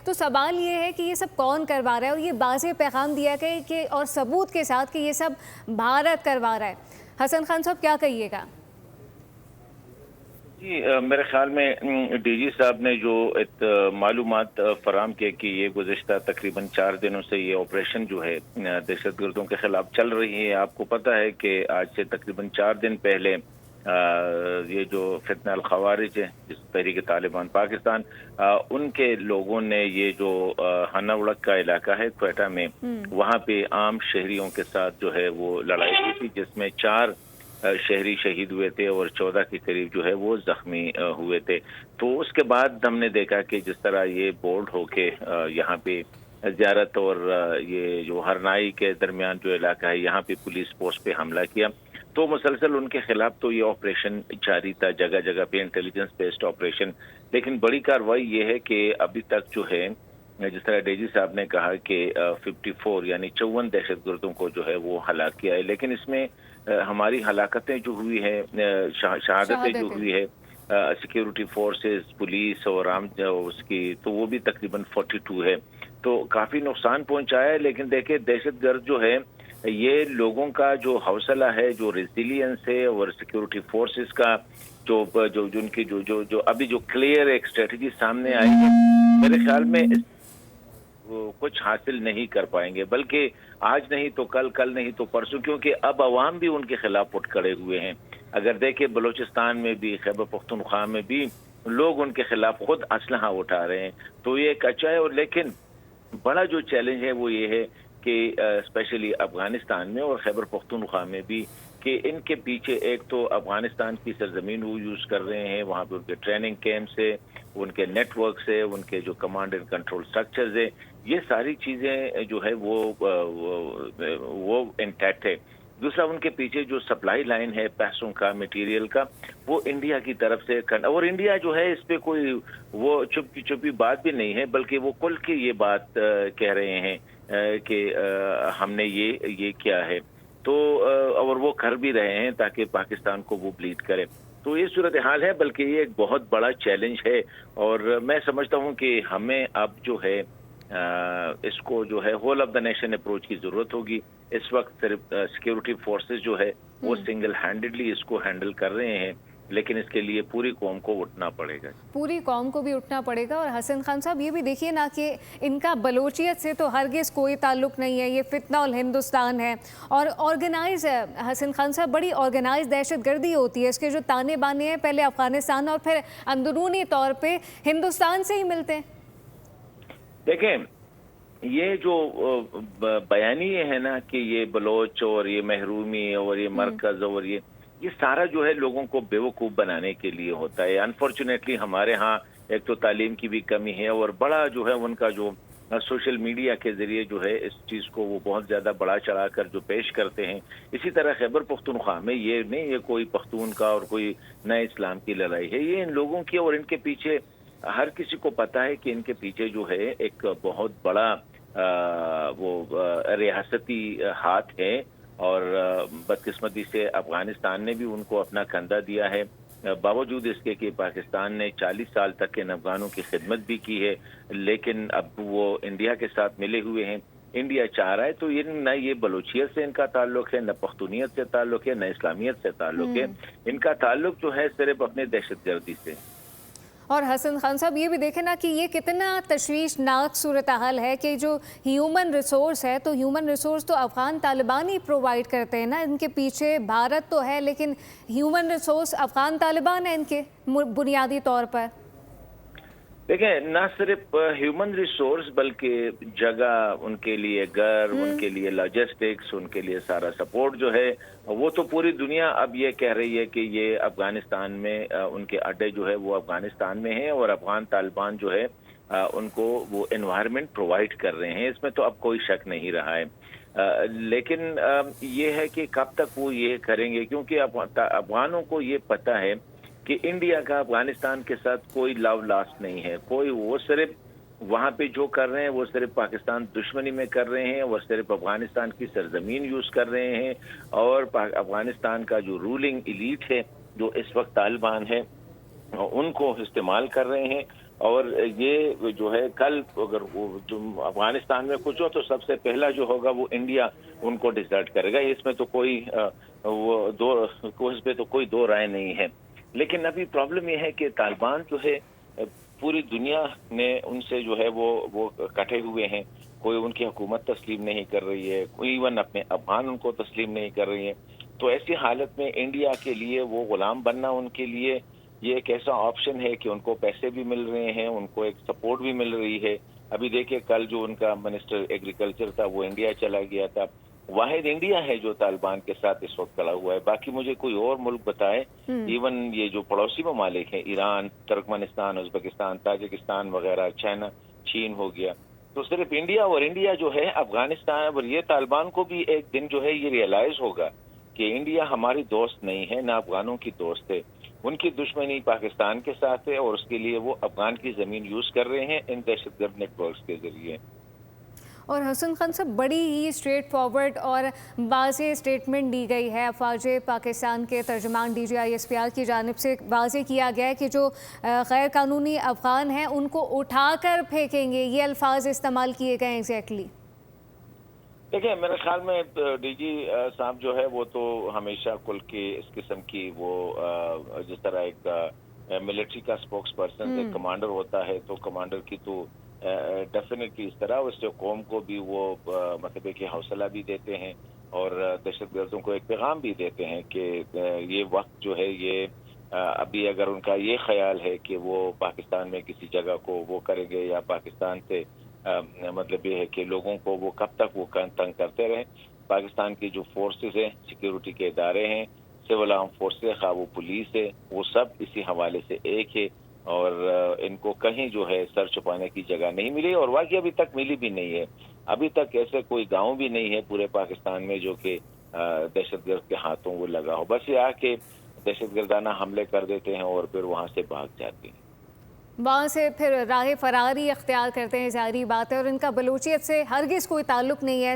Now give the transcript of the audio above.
تو سوال یہ ہے کہ یہ سب کون کروا رہا ہے، اور یہ واضح پیغام دیا گیا کہ اور ثبوت کے ساتھ کہ یہ سب بھارت کروا رہا ہے۔ حسن خان صاحب کیا کہیے گا؟ جی میرے خیال میں ڈی جی صاحب نے جو معلومات فراہم کی کہ یہ گزشتہ تقریباً 4 دنوں سے یہ آپریشن جو ہے دہشت گردوں کے خلاف چل رہی ہے۔ آپ کو پتہ ہے کہ آج سے تقریباً 4 دن پہلے یہ جو فتنہ الخوارج ہے جس تحریک طالبان پاکستان، ان کے لوگوں نے یہ جو ہنہ وڑک کا علاقہ ہے کوئٹہ میں، وہاں پہ عام شہریوں کے ساتھ جو ہے وہ لڑائی ہوئی تھی، جس میں 4 شہری شہید ہوئے تھے اور 14 کے قریب جو ہے وہ زخمی ہوئے تھے۔ تو اس کے بعد ہم نے دیکھا کہ جس طرح یہ بولڈ ہو کے یہاں پہ زیارت اور یہ جو ہرنائی کے درمیان جو علاقہ ہے یہاں پہ پولیس پوسٹ پہ حملہ کیا، تو مسلسل ان کے خلاف تو یہ آپریشن جاری تھا، جگہ جگہ پہ انٹیلیجنس بیسڈ آپریشن۔ لیکن بڑی کارروائی یہ ہے کہ ابھی تک جو ہے جس طرح ڈی جی صاحب نے کہا کہ 54 یعنی 54 دہشت گردوں کو جو ہے وہ ہلاک کیا ہے، لیکن اس میں ہماری ہلاکتیں جو ہوئی ہے، شہادتیں جو ہوئی ہے سیکیورٹی فورسز، پولیس اور عام اس کی، تو وہ بھی تقریباً 42 ہے، تو کافی نقصان پہنچایا ہے۔ لیکن دیکھیں دہشت گرد جو ہے یہ لوگوں کا جو حوصلہ ہے، جو ریزیلینس ہے، اور سیکیورٹی فورسز کا جو ان کی جو ابھی جو کلیئر ایک اسٹریٹجی سامنے آئی ہے، میرے خیال میں وہ کچھ حاصل نہیں کر پائیں گے، بلکہ آج نہیں تو کل، کل نہیں تو پرسوں، کیونکہ اب عوام بھی ان کے خلاف اٹھ کھڑے ہوئے ہیں۔ اگر دیکھیں بلوچستان میں بھی، خیبر پختونخوا میں بھی لوگ ان کے خلاف خود اسلحہ اٹھا رہے ہیں، تو یہ ایک اچھا ہے۔ اور لیکن بڑا جو چیلنج ہے وہ یہ ہے کہ اسپیشلی افغانستان میں اور خیبر پختونخوا میں بھی، کہ ان کے پیچھے ایک تو افغانستان کی سرزمین وہ یوز کر رہے ہیں، وہاں پہ ان کے ٹریننگ کیمپس ہے، ان کے نیٹ ورکس ہے، ان کے جو کمانڈ اینڈ کنٹرول سٹرکچرز ہے، یہ ساری چیزیں جو ہے وہ انٹیکٹ ہے۔ دوسرا ان کے پیچھے جو سپلائی لائن ہے پیسوں کا، میٹیریل کا، وہ انڈیا کی طرف سے، اور انڈیا جو ہے اس پہ کوئی وہ چپی چپی بات بھی نہیں ہے، بلکہ وہ کل کی یہ بات کہہ رہے ہیں کہ ہم نے یہ کیا ہے، تو اور وہ کر بھی رہے ہیں تاکہ پاکستان کو وہ بلیڈ کرے۔ تو یہ صورتحال ہے، بلکہ یہ ایک بہت بڑا چیلنج ہے، اور میں سمجھتا ہوں کہ ہمیں اب جو ہے اس کو جو ہے whole of the nation approach کی ضرورت ہوگی۔ اس وقت صرف سیکیورٹی فورسز جو ہے وہ سنگل ہینڈڈلی اس کو ہینڈل کر رہے ہیں، لیکن اس کے لیے پوری قوم کو اٹھنا پڑے گا، پوری قوم کو بھی اٹھنا پڑے گا۔ اور حسن خان صاحب یہ بھی دیکھیے نا کہ ان کا بلوچیت سے تو ہرگز کوئی تعلق نہیں ہے، یہ فتنہ الہندوستان ہے اور آرگنائز ہے۔ حسن خان صاحب بڑی آرگنائز دہشت گردی ہوتی ہے، اس کے جو تانے بانے ہیں پہلے افغانستان اور پھر اندرونی طور پہ ہندوستان سے ہی ملتے ہیں۔ دیکھیں یہ جو بیانیے ہے نا کہ یہ بلوچ اور یہ محرومی اور یہ مرکز اور یہ سارا جو ہے لوگوں کو بیوقوف بنانے کے لیے ہوتا ہے۔ انفارچونیٹلی ہمارے ہاں ایک تو تعلیم کی بھی کمی ہے، اور بڑا جو ہے ان کا جو سوشل میڈیا کے ذریعے جو ہے اس چیز کو وہ بہت زیادہ بڑا چڑھا کر جو پیش کرتے ہیں۔ اسی طرح خیبر پختونخوا میں یہ نہیں یہ کوئی پختون کا اور کوئی نئے اسلام کی لڑائی ہے، یہ ان لوگوں کی، اور ان کے پیچھے ہر کسی کو پتا ہے کہ ان کے پیچھے جو ہے ایک بہت بڑا وہ ریاستی ہاتھ ہے، اور بدقسمتی سے افغانستان نے بھی ان کو اپنا کندھا دیا ہے، باوجود اس کے کہ پاکستان نے 40 سال تک ان افغانوں کی خدمت بھی کی ہے، لیکن اب وہ انڈیا کے ساتھ ملے ہوئے ہیں۔ انڈیا چاہ رہا ہے تو نہ یہ بلوچیت سے ان کا تعلق ہے، نہ پختونیت سے تعلق ہے، نہ اسلامیت سے تعلق ہے، ان کا تعلق جو ہے صرف اپنے دہشت گردی سے۔ اور حسن خان صاحب یہ بھی دیکھیں نا کہ یہ کتنا تشویشناک صورتحال ہے کہ جو ہیومن ریسورس ہے، تو ہیومن ریسورس تو افغان طالبان ہی پرووائڈ کرتے ہیں نا، ان کے پیچھے بھارت تو ہے لیکن ہیومن ریسورس افغان طالبان ہیں ان کے بنیادی طور پر۔ دیکھیں نہ صرف ہیومن ریسورس بلکہ جگہ، ان کے لیے گھر، ان کے لیے لاجسٹکس، ان کے لیے سارا سپورٹ جو ہے وہ تو پوری دنیا اب یہ کہہ رہی ہے کہ یہ افغانستان میں ان کے اڈے جو ہے وہ افغانستان میں ہیں، اور افغان طالبان جو ہے ان کو وہ انوائرمنٹ پرووائڈ کر رہے ہیں، اس میں تو اب کوئی شک نہیں رہا ہے۔ لیکن یہ ہے کہ کب تک وہ یہ کریں گے، کیونکہ افغانوں کو یہ پتہ ہے کہ انڈیا کا افغانستان کے ساتھ کوئی لاو لاسٹ نہیں ہے، کوئی، وہ صرف وہاں پہ جو کر رہے ہیں وہ صرف پاکستان دشمنی میں کر رہے ہیں، وہ صرف افغانستان کی سرزمین یوز کر رہے ہیں، اور افغانستان کا جو رولنگ ایلیٹ ہے جو اس وقت طالبان ہے ان کو استعمال کر رہے ہیں۔ اور یہ جو ہے کل اگر جو افغانستان میں کچھ ہو تو سب سے پہلا جو ہوگا وہ انڈیا ان کو ڈیزرٹ کرے گا. اس میں تو کوئی دو رائے نہیں ہے. لیکن ابھی پرابلم یہ ہے کہ طالبان جو ہے پوری دنیا نے ان سے جو ہے وہ کٹے ہوئے ہیں. کوئی ان کی حکومت تسلیم نہیں کر رہی ہے, کوئی ایون اپنے افغان ان کو تسلیم نہیں کر رہی ہے. تو ایسی حالت میں انڈیا کے لیے وہ غلام بننا ان کے لیے یہ ایک ایسا آپشن ہے کہ ان کو پیسے بھی مل رہے ہیں, ان کو ایک سپورٹ بھی مل رہی ہے. ابھی دیکھیں کل جو ان کا منسٹر ایگریکلچر تھا وہ انڈیا چلا گیا تھا. واحد انڈیا ہے جو طالبان کے ساتھ اس وقت کھڑا ہوا ہے. باقی مجھے کوئی اور ملک بتائے, ایون یہ جو پڑوسی ممالک ہیں ایران, ترکمانستان, ازبکستان, تاجکستان وغیرہ, چائنا, چین ہو گیا, تو صرف انڈیا اور انڈیا جو ہے افغانستان. اور یہ طالبان کو بھی ایک دن جو ہے یہ ریئلائز ہوگا کہ انڈیا ہماری دوست نہیں ہے, نہ افغانوں کی دوست ہے. ان کی دشمنی پاکستان کے ساتھ ہے اور اس کے لیے وہ افغان کی زمین یوز کر رہے ہیں ان دہشت گرد نیٹ ورکس کے ذریعے. اور حسن خان صاحب بڑی ہی اسٹریٹ فارورڈ اور واضح اسٹیٹمنٹ دی گئی ہے. افواج پاکستان کے ترجمان D G I S P R کی جانب سے واضح کیا گیا ہے کہ جو غیر قانونی افغان ہیں ان کو اٹھا کر پھینکیں گے. یہ الفاظ استعمال کیے گئے ایگزیکٹلی. دیکھیں میرے خیال میں ڈی جی صاحب جو ہے وہ تو ہمیشہ کل کی اس قسم کی وہ جس طرح ایک ملٹری کا اسپوکس پرسن ایک کمانڈر ہوتا ہے تو کمانڈر کی تو ڈیفینیٹلی اس طرح اس سے قوم کو بھی وہ مطلب ہے کہ حوصلہ بھی دیتے ہیں اور دہشت گردوں کو ایک پیغام بھی دیتے ہیں کہ یہ وقت جو ہے یہ ابھی اگر ان کا یہ خیال ہے کہ وہ پاکستان میں کسی جگہ کو وہ کریں گے یا پاکستان سے مطلب یہ ہے کہ لوگوں کو وہ کب تک وہ تنگ کرتے رہیں. پاکستان کی جو فورسز ہیں, سیکیورٹی کے ادارے ہیں, سول آرم فورسز, خواہ وہ پولیس ہے, وہ سب اسی حوالے سے ایک ہے اور ان کو کہیں جو ہے سر چھپانے کی جگہ نہیں ملی اور واقعی ابھی تک ملی بھی نہیں ہے. ابھی تک ایسے کوئی گاؤں بھی نہیں ہے پورے پاکستان میں جو کہ دہشت گرد کے ہاتھوں وہ لگا ہو. بس یہ آ کے دہشت گردانہ حملے کر دیتے ہیں اور پھر وہاں سے بھاگ جاتے ہیں, وہاں سے پھر راہ فراری اختیار کرتے ہیں. ظاہری بات ہے, اور ان کا بلوچیت سے ہرگز کوئی تعلق نہیں ہے.